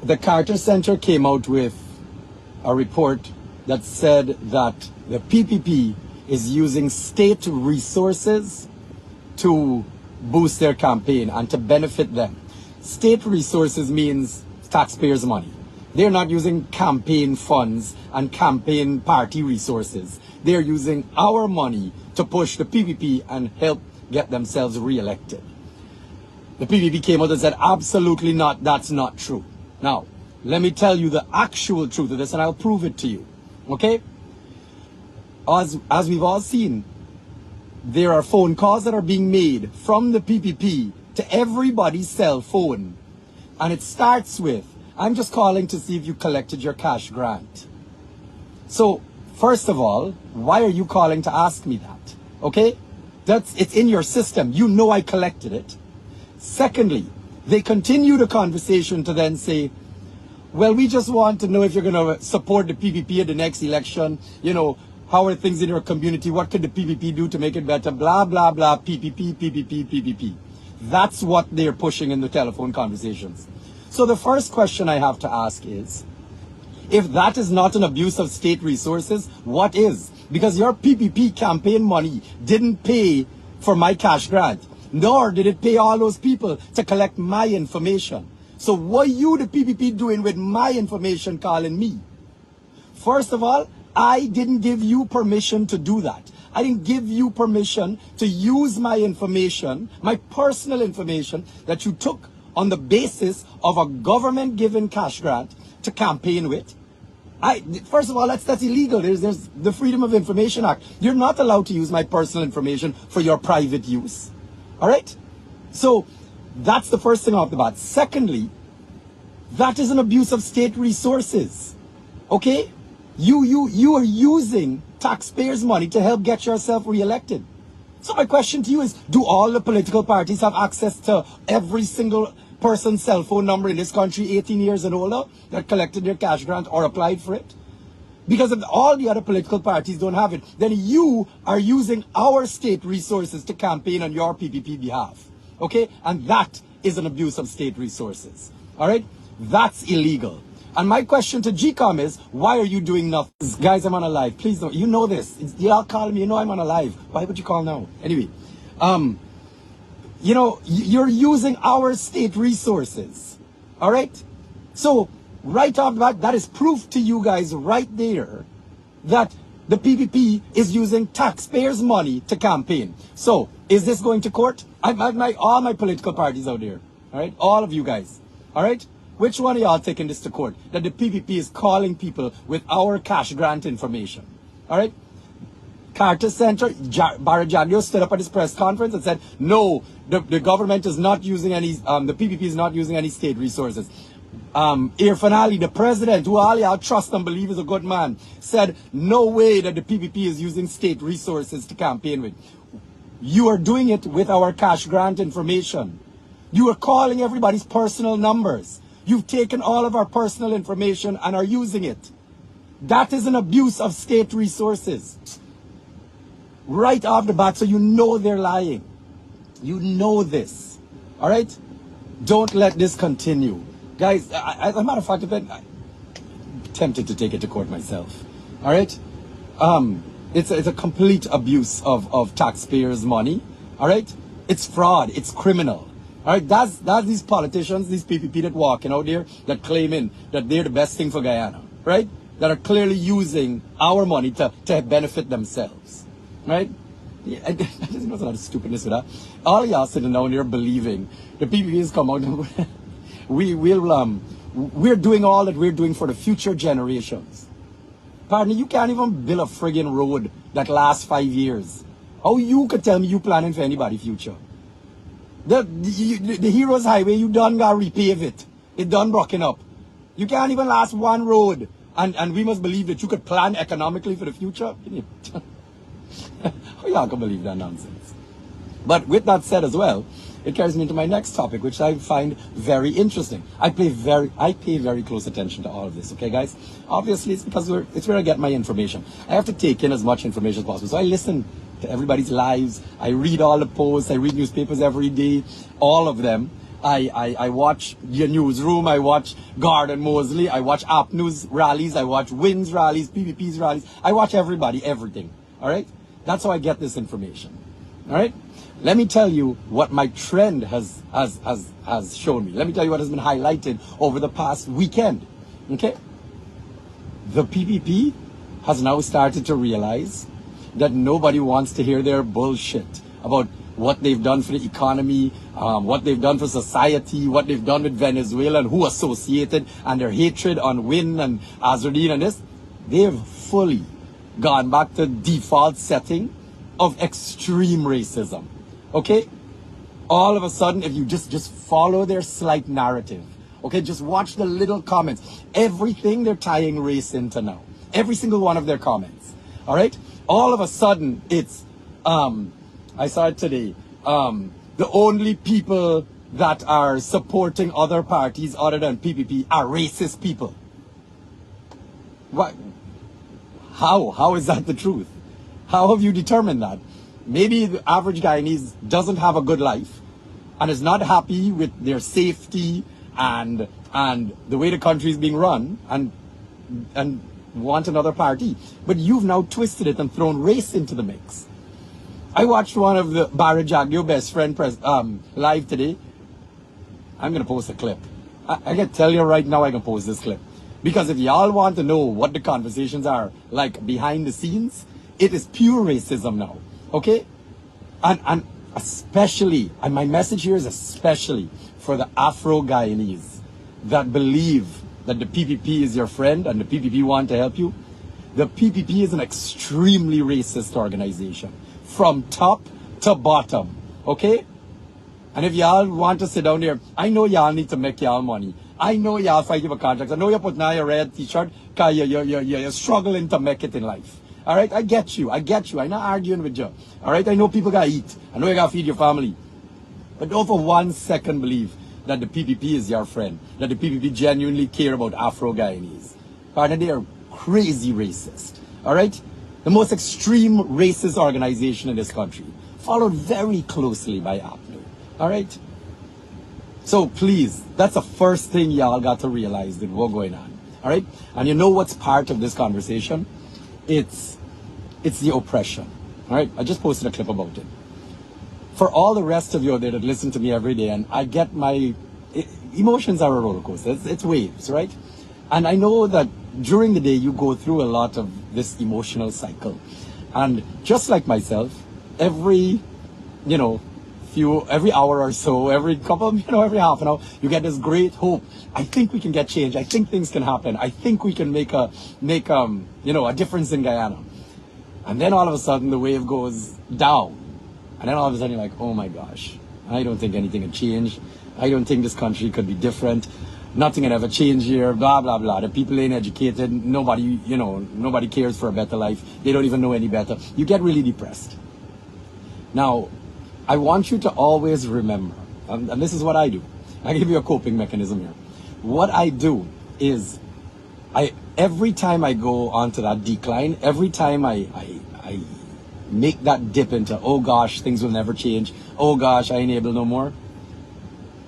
The Carter Center came out with a report that said that the PPP is using state resources to boost their campaign and to benefit them. State resources means taxpayers' money. They're not using campaign funds and campaign party resources. They're using our money to push the PPP and help get themselves reelected. The PPP came out and said, absolutely not, that's not true. Now, let me tell you the actual truth of this, and I'll prove it to you, okay? As we've all seen, there are phone calls that are being made from the PPP to everybody's cell phone. And it starts with, I'm just calling to see if you collected your cash grant. So, first of all, why are you calling to ask me that? Okay? It's in your system. You know I collected it. Secondly, they continue the conversation to then say, well, we just want to know if you're going to support the PPP at the next election. You know, how are things in your community? What could the PPP do to make it better? Blah, blah, blah, PPP, PPP, PPP. That's what they're pushing in the telephone conversations. So the first question I have to ask is, if that is not an abuse of state resources, what is? Because your PPP campaign money didn't pay for my cash grant, nor did it pay all those people to collect my information. So what you, the PPP, doing with my information calling me? First of all, I didn't give you permission to do that. I didn't give you permission to use my information, my personal information that you took on the basis of a government-given cash grant to campaign with. First of all, that's illegal. There's the Freedom of Information Act. You're not allowed to use my personal information for your private use. All right? So that's the first thing off the bat. Secondly, that is an abuse of state resources. Okay? You are using taxpayers' money to help get yourself reelected. So my question to you is, do all the political parties have access to every single person's cell phone number in this country 18 years and older that collected their cash grant or applied for it? Because if all the other political parties don't have it, then you are using our state resources to campaign on your PPP behalf. Okay? And that is an abuse of state resources. All right? That's illegal. And my question to GCOM is, why are you doing nothing? Guys, I'm on a live. Please don't. You know this. Y'all call me. You know I'm on a live. Why would you call now? Anyway, you know, you're using our state resources. All right? So, right off the bat, that is proof to you guys right there that the PPP is using taxpayers' money to campaign. So, is this going to court? All my political parties out there. All right? All of you guys. All right? Which one of y'all taking this to court? That the PPP is calling people with our cash grant information. All right? Carter Center, Barajagio stood up at his press conference and said, no, the government is not using any, the PPP is not using any state resources. Irfan Ali, the president, who all y'all trust and believe is a good man, said, no way that the PPP is using state resources to campaign with. You are doing it with our cash grant information. You are calling everybody's personal numbers. You've taken all of our personal information and are using it. That is an abuse of state resources. Right off the bat, so you know they're lying. You know this. All right? Don't let this continue. Guys, as a matter of fact, I'm tempted to take it to court myself. All right? It's a complete abuse of taxpayers' money. All right? It's fraud. It's criminal. All right, that's these politicians, these PPP that walking out there that claiming that they're the best thing for Guyana, right? That are clearly using our money to benefit themselves, right? Yeah, I just know a lot of stupidness with that. All y'all sitting down here believing the PPP has come out. We're doing all that we're doing for the future generations. Pardon me, you can't even build a friggin' road that lasts 5 years. How you could tell me you planning for anybody's future? The Heroes Highway, you done got repave it. It done broken up. You can't even last one road. And we must believe that you could plan economically for the future. How y'all can believe that nonsense? But with that said as well, it carries me into my next topic, which I find very interesting. I pay very close attention to all of this, okay guys? Obviously it's because it's where I get my information. I have to take in as much information as possible. So I listen to everybody's lives. I read all the posts. I read newspapers every day, all of them. I watch your newsroom, I watch Gordon Mosley, I watch App News rallies, I watch WIN's rallies, PPP's rallies. I watch everybody, everything. All right? That's how I get this information. All right? Let me tell you what my trend has shown me. Let me tell you what has been highlighted over the past weekend. Okay? The PPP has now started to realize that nobody wants to hear their bullshit about what they've done for the economy, what they've done for society, what they've done with Venezuela and who associated, and their hatred on WIN and Azardine and this. They've fully gone back to default setting of extreme racism. Okay? All of a sudden, if you just follow their slight narrative, okay, just watch the little comments. Everything they're tying race into now. Every single one of their comments. All right? All of a sudden, it's, I saw it today, the only people that are supporting other parties other than PPP are racist people. What? How? How is that the truth? How have you determined that? Maybe the average Guyanese doesn't have a good life and is not happy with their safety and the way the country is being run and want another party. But you've now twisted it and thrown race into the mix. I watched one of the Barry Jagyo best friend live today. I'm going to post a clip. I can tell you right now I can post this clip. Because if y'all want to know what the conversations are like behind the scenes, it is pure racism now. Okay? And especially, and my message here is especially for the Afro-Guyanese that believe that the PPP is your friend and the PPP want to help you. The PPP is an extremely racist organization. From top to bottom. Okay? And if y'all want to sit down there, I know y'all need to make y'all money. I know y'all fighting for contracts. I know you're putting on your red t-shirt because you're struggling to make it in life. All right? I get you. I'm not arguing with you. All right? I know people got to eat. I know you got to feed your family. But don't for 1 second believe that the PPP is your friend. That the PPP genuinely care about Afro-Guyanese. Partner, they are crazy racist. All right? The most extreme racist organization in this country. Followed very closely by APNU. All right? So please, that's the first thing y'all got to realize that what's going on. All right? And you know what's part of this conversation? It's the oppression. All right? I just posted a clip about it. For all the rest of you there that listen to me every day, and I get my emotions are a roller coaster. It's waves, right? And I know that during the day you go through a lot of this emotional cycle. And just like myself, every hour or so, every half an hour, you get this great hope. I think we can get change. I think things can happen. I think we can make a difference in Guyana. And then all of a sudden the wave goes down. And then all of a sudden you're like, oh my gosh, I don't think anything can change. I don't think this country could be different. Nothing can ever change here, blah, blah, blah. The people ain't educated. Nobody cares for a better life. They don't even know any better. You get really depressed. Now, I want you to always remember, and this is what I do. I give you a coping mechanism here. What I do is, every time I go onto that decline, every time I make that dip into, oh gosh, things will never change. Oh gosh, I ain't able no more.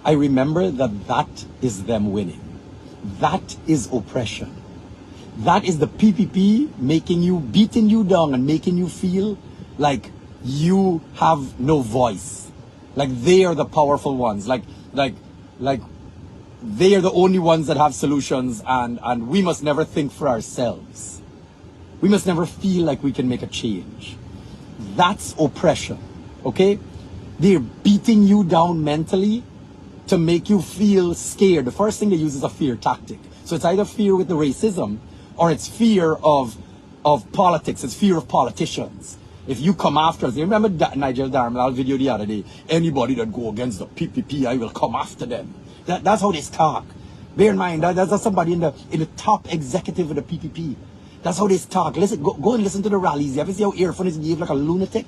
I remember that is them winning. That is oppression. That is the PPP beating you down and making you feel like you have no voice. Like they are the powerful ones. Like they are the only ones that have solutions and we must never think for ourselves. We must never feel like we can make a change. That's oppression. Okay? They're beating you down mentally to make you feel scared. The first thing they use is a fear tactic. So it's either fear with the racism or it's fear of politics. It's fear of politicians. If you come after us, you remember Nigel Darmal's video the other day, anybody that go against the PPP, I will come after them. That's how they talk. Bear in mind, that's somebody in the top executive of the PPP. That's how they talk. Listen, go and listen to the rallies. You ever see how earphone is behave like a lunatic?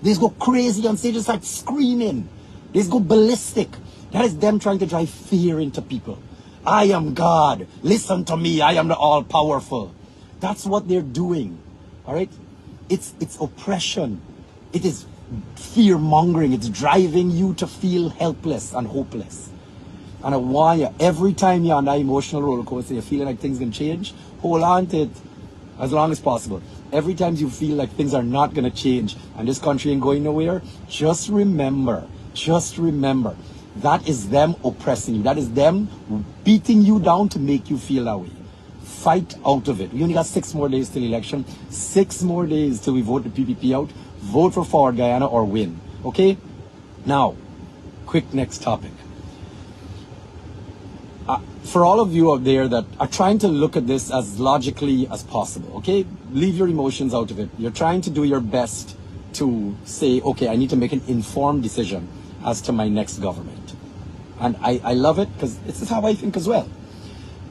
They just go crazy on stage and start screaming. They just go ballistic. That is them trying to drive fear into people. I am God. Listen to me. I am the all-powerful. That's what they're doing. All right? It's oppression. It is fear-mongering. It's driving you to feel helpless and hopeless. And I want you, every time you're on that emotional roller coaster, you're feeling like things can change, hold on to it as long as possible. Every time you feel like things are not going to change and this country ain't going nowhere, just remember, that is them oppressing you. That is them beating you down to make you feel that way. Fight out of it. We only got 6 more days till election. 6 more days till we vote the PPP out. Vote for Forward Guyana or win. Okay? Now, quick next topic. For all of you out there that are trying to look at this as logically as possible, okay? Leave your emotions out of it. You're trying to do your best to say, okay, I need to make an informed decision as to my next government. And I love it because this is how I think as well.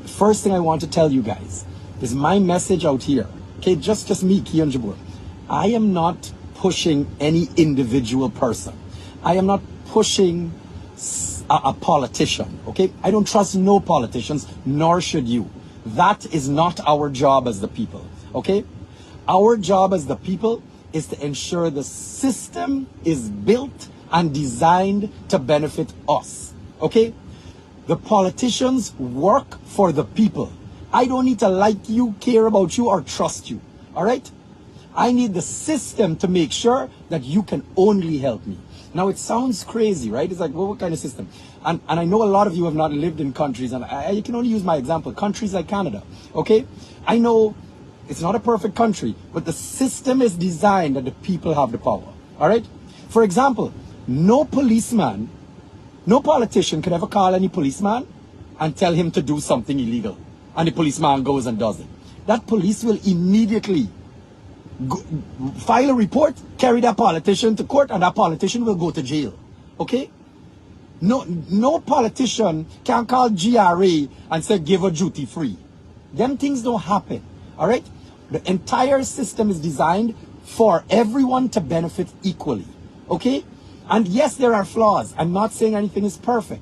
First thing I want to tell you guys is my message out here, okay? Just me, Kian Jabour. I am not pushing any individual person. I am not pushing a politician, okay? I don't trust no politicians, nor should you. That is not our job as the people, okay? Our job as the people is to ensure the system is built and designed to benefit us, okay? The politicians work for the people. I don't need to like you, care about you, or trust you, all right? I need the system to make sure that you can only help me. Now, it sounds crazy, right? It's like, well, what kind of system? And I know a lot of you have not lived in countries, and I can only use my example, countries like Canada, okay? I know it's not a perfect country, but the system is designed that the people have the power, all right? For example, no policeman, no politician could ever call any policeman and tell him to do something illegal, and the policeman goes and does it. That police will immediately file a report, carry that politician to court, and that politician will go to jail. Okay? No politician can call GRA and say give her duty free. Them things don't happen. All right? The entire system is designed for everyone to benefit equally. Okay? And yes, there are flaws. I'm not saying anything is perfect.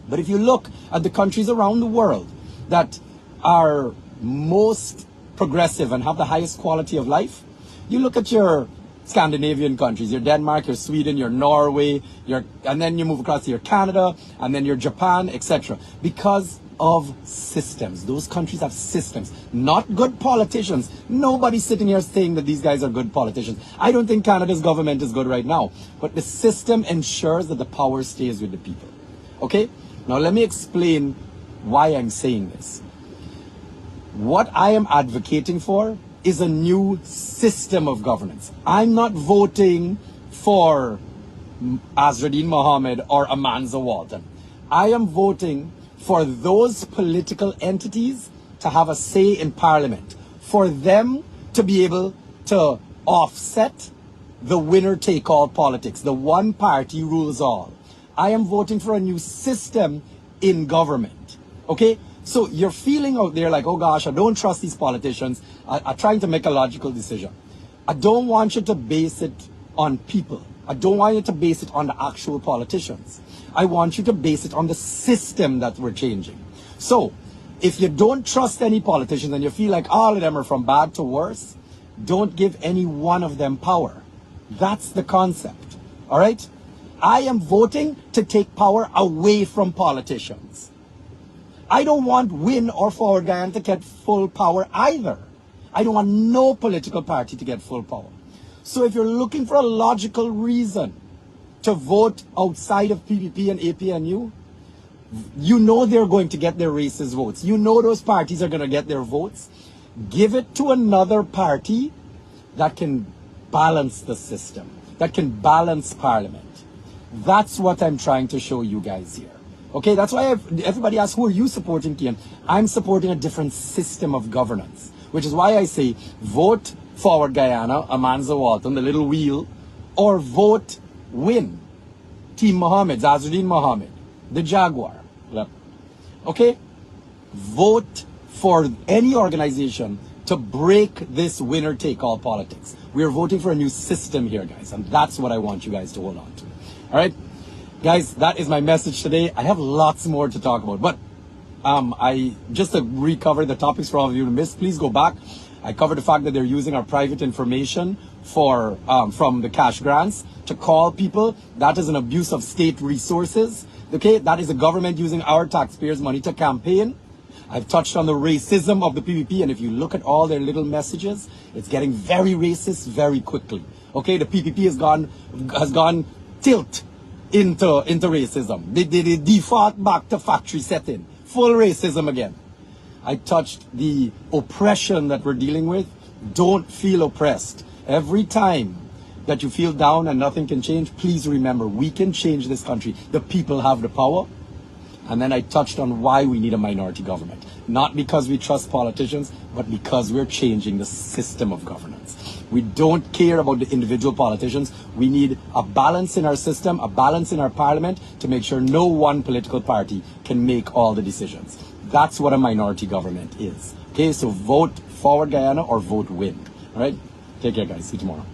But if you look at the countries around the world that are most progressive and have the highest quality of life, you look at your Scandinavian countries, your Denmark, your Sweden, your Norway, and then you move across to your Canada, and then your Japan, etc. Because of systems. Those countries have systems, not good politicians. Nobody's sitting here saying that these guys are good politicians. I don't think Canada's government is good right now, but the system ensures that the power stays with the people. Okay? Now let me explain why I'm saying this. What I am advocating for is a new system of governance. I'm not voting for Azraddin Mohammed or Amanza Walton. I am voting for those political entities to have a say in Parliament, for them to be able to offset the winner-take-all politics, the one party rules all. I am voting for a new system in government, okay? So you're feeling out there like, oh gosh, I don't trust these politicians. I'm trying to make a logical decision. I don't want you to base it on people. I don't want you to base it on the actual politicians. I want you to base it on the system that we're changing. So if you don't trust any politicians and you feel like all of them are from bad to worse, don't give any one of them power. That's the concept, all right? I am voting to take power away from politicians. I don't want WIN or Forward Guyana to get full power either. I don't want no political party to get full power. So if you're looking for a logical reason to vote outside of PPP and APNU, you know they're going to get their racist votes. You know those parties are going to get their votes. Give it to another party that can balance the system, that can balance Parliament. That's what I'm trying to show you guys here. Okay, that's why everybody asks, who are you supporting, Kian? I'm supporting a different system of governance, which is why I say vote Forward Guyana, Amanza Walton, the little wheel, or vote WIN, Team Mohammed, Azraddin Mohammed, the Jaguar. Okay? Vote for any organization to break this winner-take-all politics. We're voting for a new system here, guys, and that's what I want you guys to hold on to. All right? Guys, that is my message today. I have lots more to talk about, but just to recover the topics for all of you to miss, please go back. I covered the fact that they're using our private information for from the cash grants to call people. That is an abuse of state resources. Okay, that is a government using our taxpayers' money to campaign. I've touched on the racism of the PPP, and if you look at all their little messages, it's getting very racist very quickly. Okay, the PPP has gone tilt into racism. They default back to factory setting, full racism again. I touched the oppression that we're dealing with. Don't feel oppressed. Every time that you feel down and nothing can change, please remember, we can change this country. The people have the power. And then I touched on why we need a minority government. Not because we trust politicians, but because we're changing the system of governance. We don't care about the individual politicians. We need a balance in our system, a balance in our parliament to make sure no one political party can make all the decisions. That's what a minority government is. Okay, so vote Forward Guyana or vote WIN. All right? Take care, guys. See you tomorrow.